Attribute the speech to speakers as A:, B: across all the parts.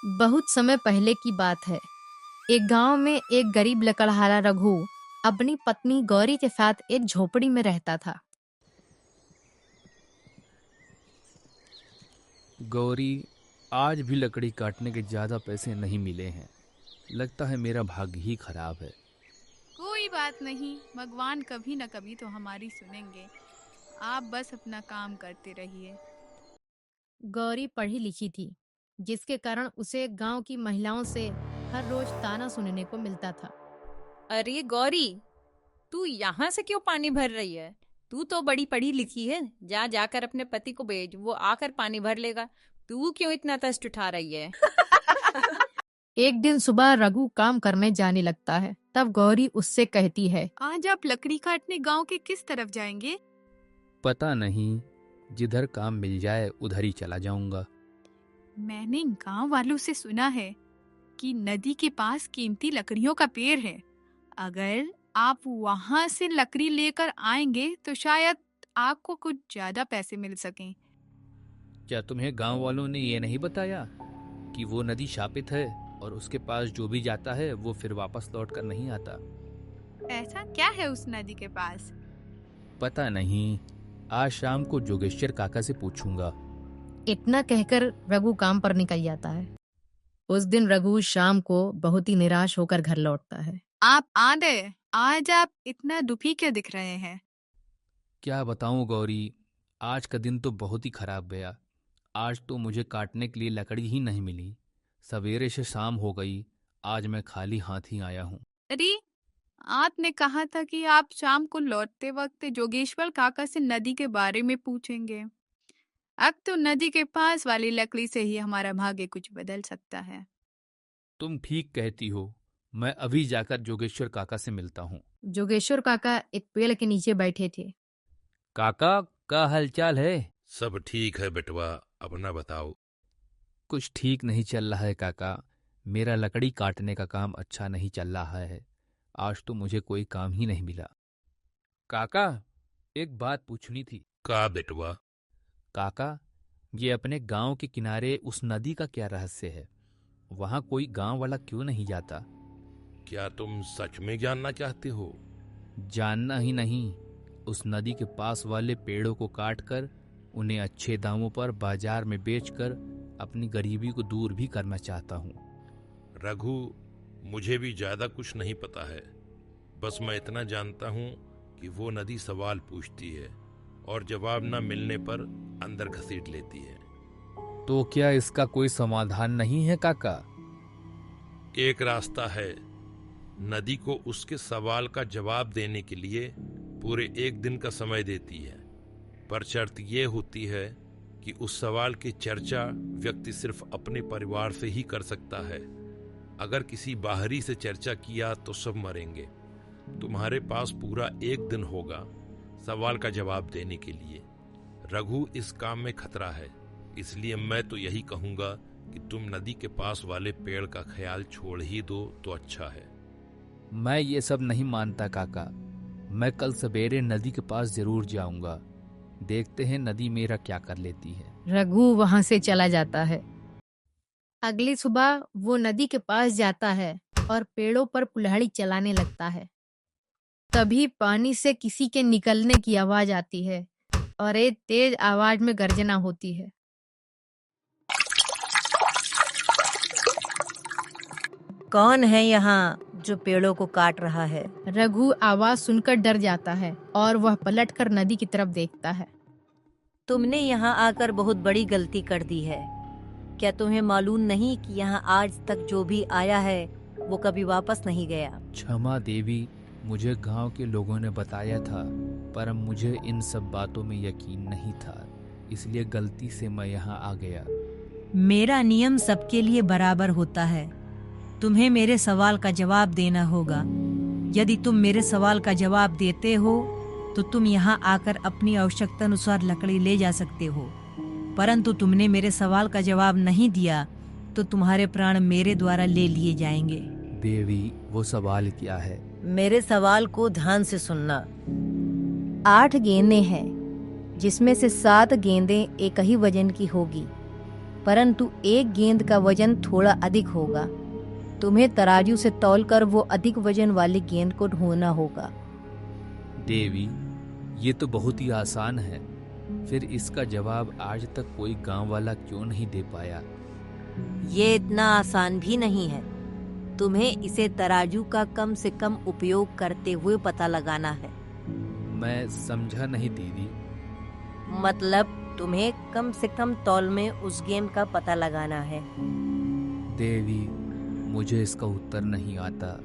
A: बहुत समय पहले की बात है। एक गांव में एक गरीब लकड़हारा रघु अपनी पत्नी गौरी के साथ एक झोपड़ी में रहता था।
B: गौरी, आज भी लकड़ी काटने के ज़्यादा पैसे नहीं मिले हैं। लगता है मेरा भाग्य ही खराब है।
C: कोई बात नहीं, भगवान कभी न कभी तो हमारी सुनेंगे। आप बस अपना काम करते रहिए।
A: गौरी पढ़ी लिखी थी, जिसके कारण उसे गांव की महिलाओं से हर रोज ताना सुनने को मिलता था।
D: अरे गौरी, तू यहाँ से क्यों पानी भर रही है? तू तो बड़ी पढ़ी लिखी है। जा जाकर अपने पति को भेज, वो आकर पानी भर लेगा। तू क्यों इतना कष्ट उठा रही है?
A: एक दिन सुबह रघु काम करने जाने लगता है। तब गौरी उससे कहती है,
C: आज आप लकड़ी काटने गांव के किस तरफ जाएंगे?
B: पता नहीं, जिधर काम मिल जाए उधर ही चला जाऊंगा।
C: मैंने गांव वालों से सुना है कि नदी के पास कीमती लकड़ियों का पेड़ है। अगर आप वहां से लकड़ी लेकर आएंगे तो शायद आपको कुछ ज्यादा पैसे मिल सकें।
B: क्या तुम्हें गांव वालों ने ये नहीं बताया कि वो नदी शापित है और उसके पास जो भी जाता है वो फिर वापस लौट कर नहीं आता?
C: ऐसा क्या है उस नदी के पास?
B: पता नहीं, आज शाम को जोगेश्वर काका से पूछूंगा।
A: इतना कहकर रघु काम पर निकल जाता है। उस दिन रघु शाम को बहुत ही निराश होकर घर लौटता है।
C: आप आ गए। आज आप इतना दुखी क्यों दिख रहे हैं?
B: क्या बताऊं गौरी, आज का दिन तो बहुत ही खराब गया। आज तो मुझे काटने के लिए लकड़ी ही नहीं मिली। सवेरे से शाम हो गई, आज मैं खाली हाथ ही आया हूँ।
C: अरे, आपने कहा था कि आप शाम को लौटते वक्त जोगेश्वर काका से नदी के बारे में पूछेंगे। अब तो नदी के पास वाली लकड़ी से ही हमारा भाग्य कुछ बदल सकता है।
B: तुम ठीक कहती हो, मैं अभी जाकर जोगेश्वर काका से मिलता हूँ।
A: जोगेश्वर काका एक पेड़ के नीचे बैठे थे।
B: काका, का हालचाल है?
E: सब ठीक है बेटवा, अपना बताओ।
B: कुछ ठीक नहीं चल रहा है काका। मेरा लकड़ी काटने का काम अच्छा नहीं चल रहा है। आज तो मुझे कोई काम ही नहीं मिला। काका, एक बात पूछनी थी।
E: का बेटवा?
B: काका, ये अपने गांव के किनारे उस नदी का क्या रहस्य है? वहां कोई गांव वाला क्यों नहीं जाता?
E: क्या तुम सच में जानना चाहते हो?
B: जानना ही नहीं, उस नदी के पास वाले पेड़ों को काटकर उन्हें अच्छे दामों पर बाजार में बेचकर अपनी गरीबी को दूर भी करना चाहता हूँ।
E: रघु, मुझे भी ज्यादा कुछ नहीं पता है। बस मैं इतना जानता हूँ कि वो नदी सवाल पूछती है और जवाब न मिलने पर अंदर घसीट लेती है।
B: तो क्या इसका कोई समाधान नहीं है काका?
E: एक रास्ता है। नदी को उसके सवाल का जवाब देने के लिए पूरे एक दिन का समय देती है, पर शर्त ये होती है कि उस सवाल की चर्चा व्यक्ति सिर्फ अपने परिवार से ही कर सकता है। अगर किसी बाहरी से चर्चा किया तो सब मरेंगे। तुम्हारे पास पूरा एक दिन होगा सवाल का जवाब देने के लिए। रघु, इस काम में खतरा है, इसलिए मैं तो यही कहूंगा कि तुम नदी के पास वाले पेड़ का ख्याल छोड़ ही दो तो अच्छा है।
B: मैं ये सब नहीं मानता काका। मैं कल सवेरे नदी के पास जरूर जाऊंगा। देखते हैं नदी मेरा क्या कर लेती है।
A: रघु वहां से चला जाता है। अगली सुबह वो नदी के पास जाता है और पेड़ों पर कुल्हाड़ी चलाने लगता है। तभी पानी से किसी के निकलने की आवाज आती है और एक तेज आवाज में गर्जना होती है।
F: कौन है यहाँ जो पेड़ों को काट रहा है?
A: रघु आवाज सुनकर डर जाता है और वह पलटकर नदी की तरफ देखता है।
F: तुमने यहाँ आकर बहुत बड़ी गलती कर दी है। क्या तुम्हें मालूम नहीं कि यहाँ आज तक जो भी आया है वो कभी वापस नहीं गया?
B: क्षमा देवी, मुझे गांव के लोगों ने बताया था, पर मुझे इन सब बातों में यकीन नहीं था, इसलिए गलती से मैं यहाँ आ गया।
G: मेरा नियम सबके लिए बराबर होता है। तुम्हें मेरे सवाल का जवाब देना होगा। यदि तुम मेरे सवाल का जवाब देते हो तो तुम यहाँ आकर अपनी आवश्यकता अनुसार लकड़ी ले जा सकते हो, परंतु तुमने मेरे सवाल का जवाब नहीं दिया तो तुम्हारे प्राण मेरे द्वारा ले लिए जाएंगे।
B: देवी, वो सवाल क्या है?
F: मेरे सवाल को ध्यान से सुनना। 8 गेंदें हैं, जिसमें से 7 गेंदें एक ही वजन की होगी। परंतु एक गेंद का वजन थोड़ा अधिक होगा। तुम्हें तराजू से तौलकर वो अधिक वजन वाली गेंद को ढूंढना होगा।
B: देवी, ये तो बहुत ही आसान है, फिर इसका जवाब आज तक कोई गांव वाला क्यों नहीं दे पाया?
F: ये इतना आसान भी नहीं है। तुम्हें इसे तराजू का कम से कम उपयोग करते हुए पता लगाना है।
B: मैं समझा नहीं दीदी।
F: मतलब तुम्हें कम से कम तौल में उस गेंद का पता लगाना है।
B: देवी, मुझे इसका उत्तर नहीं आता।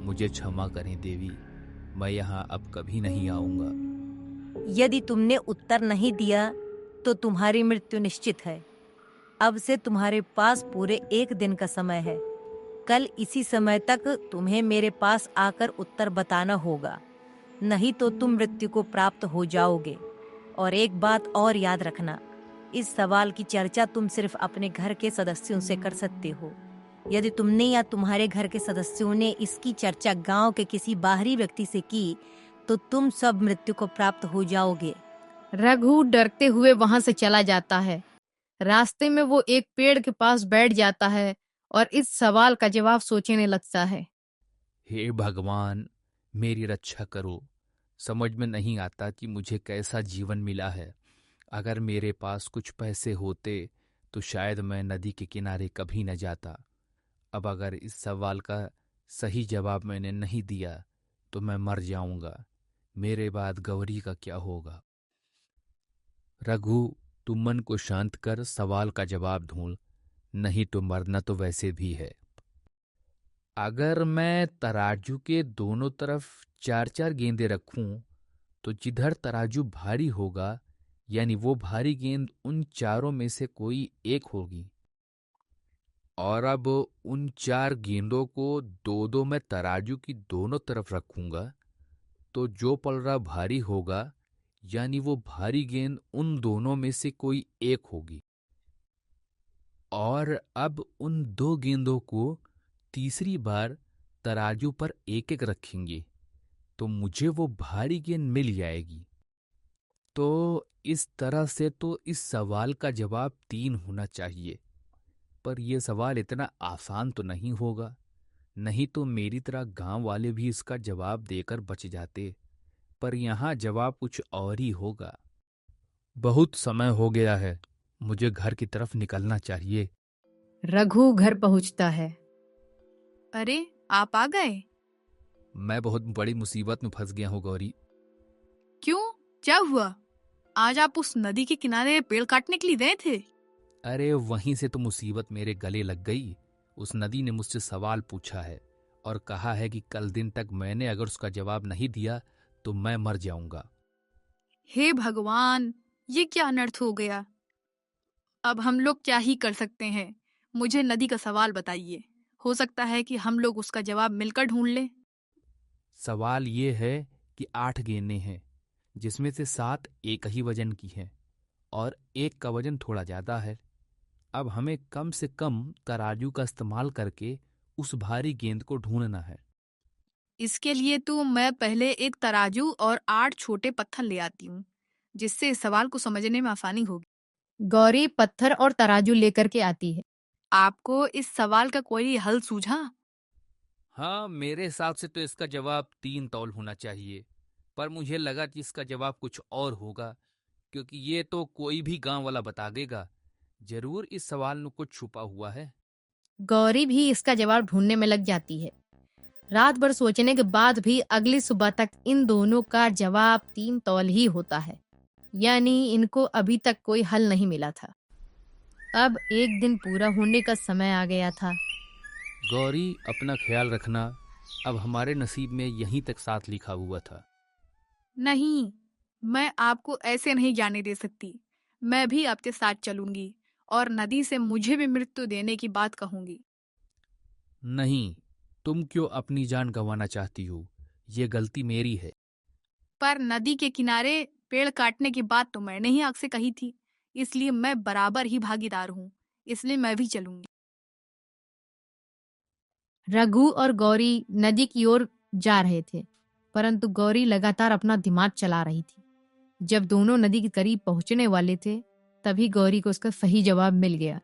B: मुझे क्षमा करें देवी, मैं यहाँ अब कभी नहीं आऊँगा।
F: यदि तुमने उत्तर नहीं दिया तो तुम्हारी मृत्यु निश्चित है। अब से तुम्हारे पास पूरे 1 दिन का समय है। कल इसी समय तक तुम्हें मेरे पास आकर उत्तर बताना होगा, नहीं तो तुम मृत्यु को प्राप्त हो जाओगे। और एक बात और याद रखना, इस सवाल की चर्चा तुम सिर्फ अपने घर के सदस्यों से कर सकते हो। यदि तुमने या तुम्हारे घर के सदस्यों ने इसकी चर्चा गांव के किसी बाहरी व्यक्ति से की तो तुम सब मृत्यु को प्राप्त हो जाओगे।
A: रघु डरते हुए वहां से चला जाता है। रास्ते में वो एक पेड़ के पास बैठ जाता है और इस सवाल का जवाब सोचने लगता है।
B: हे भगवान, मेरी रक्षा करो। समझ में नहीं आता कि मुझे कैसा जीवन मिला है। अगर मेरे पास कुछ पैसे होते तो शायद मैं नदी के किनारे कभी न जाता। अब अगर इस सवाल का सही जवाब मैंने नहीं दिया तो मैं मर जाऊंगा। मेरे बाद गौरी का क्या होगा? रघु, तुम मन को शांत कर सवाल का जवाब ढूंढ, नहीं तो मरना तो वैसे भी है। अगर मैं तराजू के दोनों तरफ 4-4 गेंदें रखूं तो जिधर तराजू भारी होगा, यानी वो भारी गेंद उन चारों में से कोई एक होगी। और अब उन 4 गेंदों को 2-2 मैं तराजू की दोनों तरफ रखूंगा, तो जो पलड़ा भारी होगा, यानी वो भारी गेंद उन दोनों में से कोई एक होगी। और अब उन 2 गेंदों को तीसरी बार तराजू पर एक-एक रखेंगे तो मुझे वो भारी गेंद मिल जाएगी। तो इस तरह से तो इस सवाल का जवाब 3 होना चाहिए। पर यह सवाल इतना आसान तो नहीं होगा, नहीं तो मेरी तरह गांव वाले भी इसका जवाब देकर बच जाते। पर यहाँ जवाब कुछ और ही होगा। बहुत समय हो गया है, मुझे घर की तरफ निकलना चाहिए।
A: रघु घर पहुंचता है।
C: अरे, आप आ गए?
B: मैं बहुत बड़ी मुसीबत में फंस गया हूँ गौरी।
C: क्यों, क्या हुआ? आज आप उस नदी के किनारे पेड़ काटने के लिए गए थे?
B: अरे वहीं से तो मुसीबत मेरे गले लग गई। उस नदी ने मुझसे सवाल पूछा है और कहा है कि कल दिन तक मैंने अगर उसका जवाब नहीं दिया तो मैं मर जाऊंगा।
C: हे भगवान, ये क्या अनर्थ हो गया। अब हम लोग क्या ही कर सकते हैं। मुझे नदी का सवाल बताइए, हो सकता है कि हम लोग उसका जवाब मिलकर ढूंढ लें।
B: सवाल ये है कि 8 गेंदें हैं, जिसमें से 7 एक ही वजन की हैं और एक का वजन थोड़ा ज्यादा है। अब हमें कम से कम तराजू का इस्तेमाल करके उस भारी गेंद को ढूंढना है।
C: इसके लिए तो मैं पहले एक तराजू और 8 छोटे पत्थर ले आती हूँ, जिससे इस सवाल को समझने में आसानी होगी।
A: गौरी पत्थर और तराजू लेकर के आती है।
C: आपको इस सवाल का कोई हल सूझा?
B: हाँ, मेरे हिसाब से तो इसका जवाब 3 तौल होना चाहिए, पर मुझे लगा कि इसका जवाब कुछ और होगा, क्योंकि ये तो कोई भी गांव वाला बता देगा। जरूर इस सवाल में कुछ छुपा हुआ है।
A: गौरी भी इसका जवाब ढूंढने में लग जाती है। रात भर सोचने के बाद भी अगली सुबह तक इन दोनों का जवाब 3 तौल ही होता है, यानी इनको अभी तक कोई हल नहीं मिला था। अब एक दिन पूरा होने का समय आ गया था।
B: गौरी, अपना ख्याल रखना। अब हमारे नसीब में यहीं तक साथ लिखा हुआ था।
C: नहीं, मैं आपको ऐसे नहीं जाने दे सकती। मैं भी आपके साथ चलूंगी और नदी से मुझे भी मृत्यु देने की बात कहूंगी।
B: नहीं, तुम क्यों अपनी जान गंवाना चाहती हो? ये गलती मेरी है।
C: पर नदी के किनारे पेड़ काटने की बात तो मैंने ही आपसे कही थी, इसलिए मैं बराबर ही भागीदार हूँ, इसलिए मैं भी चलूंगी।
A: रघु और गौरी नदी की ओर जा रहे थे, परंतु गौरी लगातार अपना दिमाग चला रही थी। जब दोनों नदी के करीब पहुंचने वाले थे, तभी गौरी को उसका सही जवाब मिल गया।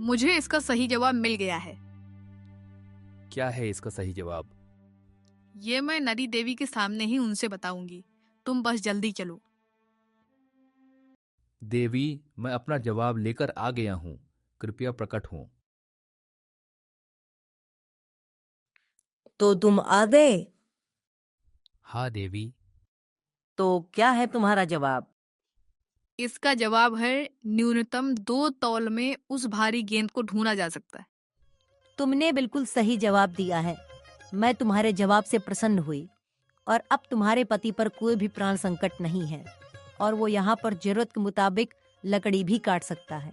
C: मुझे इसका सही जवाब मिल गया है।
B: क्या है इसका सही जवाब?
C: ये मैं नदी देवी के सामने ही उनसे बताऊंगी। तुम बस जल्दी चलो।
B: देवी, मैं अपना जवाब लेकर आ गया हूँ, कृपया प्रकट हो।
F: तो तुम आ गए?
B: हाँ देवी।
F: तो क्या है तुम्हारा जवाब?
C: इसका जवाब है न्यूनतम 2 तौल में उस भारी गेंद को ढूंढा जा सकता है।
F: तुमने बिल्कुल सही जवाब दिया है। मैं तुम्हारे जवाब से प्रसन्न हुई और अब तुम्हारे पति पर कोई भी प्राण संकट नहीं है और वो यहाँ पर जरूरत के मुताबिक लकड़ी भी काट सकता है।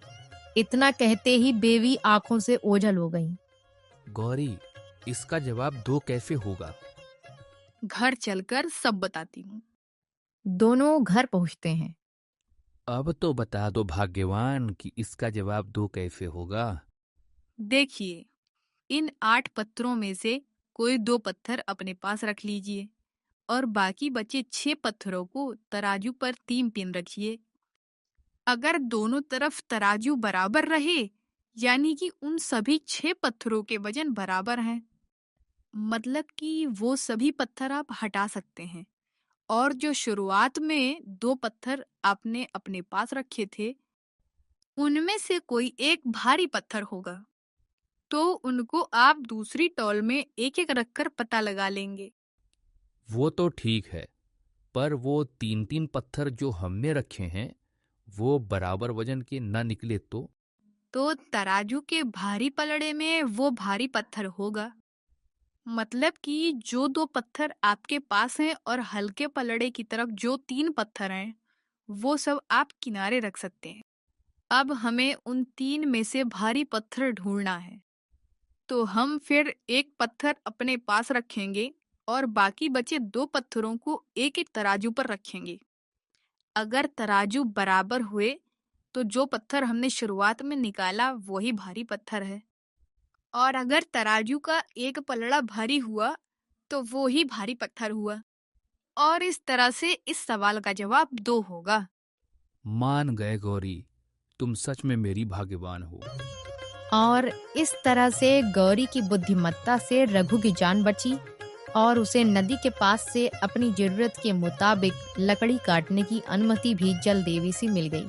A: इतना कहते ही बेबी आंखों से ओझल हो गई।
B: गौरी, इसका जवाब 2 कैसे होगा?
C: घर चलकर सब बताती हूँ।
A: दोनों घर पहुंचते हैं।
B: अब तो बता दो भाग्यवान कि इसका जवाब 2 कैसे होगा।
C: देखिए, इन 8 पत्थरों में से कोई 2 पत्थर अपने पास रख लीजिए और बाकी बचे 6 पत्थरों को तराजू पर 3 पिन रखिए। अगर दोनों तरफ तराजू बराबर रहे, यानी कि उन सभी 6 पत्थरों के वजन बराबर हैं, मतलब कि वो सभी पत्थर आप हटा सकते हैं और जो शुरुआत में 2 पत्थर आपने अपने पास रखे थे, उनमें से कोई एक भारी पत्थर होगा, तो उनको आप दूसरी टॉल में एक-एक रखकर पता लगा लेंगे।
B: वो तो ठीक है, पर वो 3-3 पत्थर जो हमने रखे हैं वो बराबर वजन के न निकले तो
C: तराजू के भारी पलड़े में वो भारी पत्थर होगा। मतलब कि जो 2 पत्थर आपके पास हैं और हल्के पलड़े की तरफ जो 3 पत्थर हैं, वो सब आप किनारे रख सकते हैं। अब हमें उन 3 में से भारी पत्थर ढूंढना है। तो हम फिर एक पत्थर अपने पास रखेंगे और बाकी बचे 2 पत्थरों को एक-एक तराजू पर रखेंगे। अगर तराजू बराबर हुए, तो जो पत्थर हमने शुरुआत में निकाला वही भारी पत्थर है। और अगर तराजू का एक पलड़ा भारी हुआ, तो वो ही भारी पत्थर हुआ। और इस तरह से इस सवाल का जवाब 2 होगा।
B: मान गए गौरी, तुम सच में मेरी भाग्यवान हो।
A: और इस तरह से गौरी की बुद्धिमत्ता से रघु की जान बची और उसे नदी के पास से अपनी जरूरत के मुताबिक लकड़ी काटने की अनुमति भी जल देवी से मिल गई।